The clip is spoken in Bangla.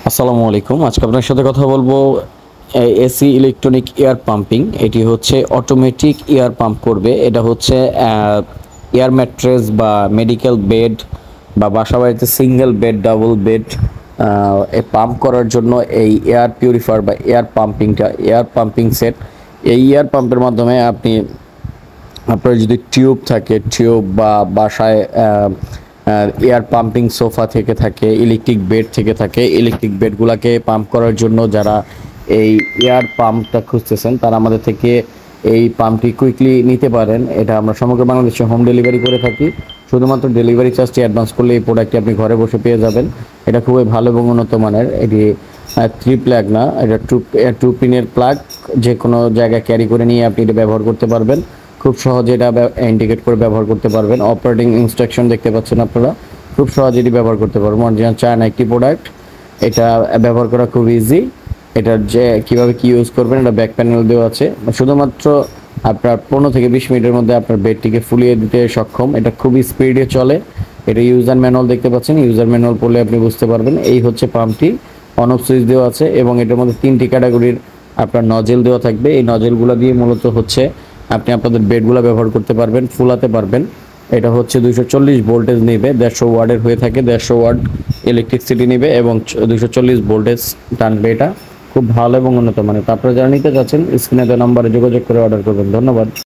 আসসালামু আলাইকুম। আজকে আপনার সাথে কথা বলবো এসি ইলেকট্রনিক এয়ার পাম্পিং। এটি হচ্ছে অটোমেটিক এয়ার পাম্প করবে। এটা হচ্ছে এয়ার ম্যাট্রেস বা মেডিকেল বেড বা বাসাবাড়িতে single bed, double bed pump করার জন্য এই এয়ার পিউরিফায়ার বা এয়ার পাম্পিং সেট। এই এয়ার পাম্পের মাধ্যমে আপনার যদি টিউব বা বাসায় এয়ার পাম্পিং সোফা থেকে থাকে, ইলেকট্রিক বেড থেকে থাকে, ইলেকট্রিক বেডগুলোকে পাম্প করার জন্য যারা এই এয়ার পাম্পটা খুঁজতেছেন তারা আমাদের থেকে এই পাম্পটি কুইকলি নিতে পারেন। এটা আমরা সমগ্র বাংলাদেশে হোম ডেলিভারি করে থাকি। শুধুমাত্র ডেলিভারি চার্জটি অ্যাডভান্স করলে এই প্রোডাক্টটি আপনি ঘরে বসে পেয়ে যাবেন। এটা খুবই ভালো এবং উন্নত মানের। এটি 3 প্লাগ না, এটা টু পিনের প্লাগ। যে কোনো জায়গায় ক্যারি করে নিয়ে আপনি এটা ব্যবহার করতে পারবেন। খুব সহজে এটা ইন্ডিকেট করে ব্যবহার করতে পারবেন। অপারেটিং ইনস্ট্রাকশন দেখতে পাচ্ছেন আপনারা, খুব সহজে এটি ব্যবহার করতে পারবেন। অরিজিনাল চায়না একটি প্রোডাক্ট, এটা ব্যবহার করা খুব ইজি। এটার যে কীভাবে কি ইউজ করবেন এটা ব্যাক প্যানেল দেওয়া আছে। শুধুমাত্র আপনার 15 থেকে 20 মিনিটের মধ্যে আপনার বেডটিকে ফুলিয়ে দিতে সক্ষম। এটা খুবই স্পিডে চলে। এটা ইউজার ম্যানুয়াল দেখতে পাচ্ছেন, ইউজার ম্যানুয়াল পড়লে আপনি বুঝতে পারবেন। এই হচ্ছে পাম্পটি, অন অফ সুইচ দেওয়া আছে এবং এটার মধ্যে 3টি ক্যাটাগরির আপনার নজেল দেওয়া থাকবে। এই নজেলগুলো দিয়ে মূলত হচ্ছে আপনি আপনাদের বেডগুলো ব্যবহার করতে পারবেন, ফুলাতে পারবেন। এটা হচ্ছে 240 ভোল্টেজ নেবে, 150 ওয়ার্ডের হয়ে থাকে। 150 ওয়ার্ড ইলেকট্রিসিটি নেবে এবং 240 ভোল্টেজ টানবে। এটা খুব ভালো এবং উন্নত মানের। তো আপনারা যারা নিতে চাচ্ছেন স্ক্রিনে দেওয়া নাম্বারে যোগাযোগ করে অর্ডার করবেন। ধন্যবাদ।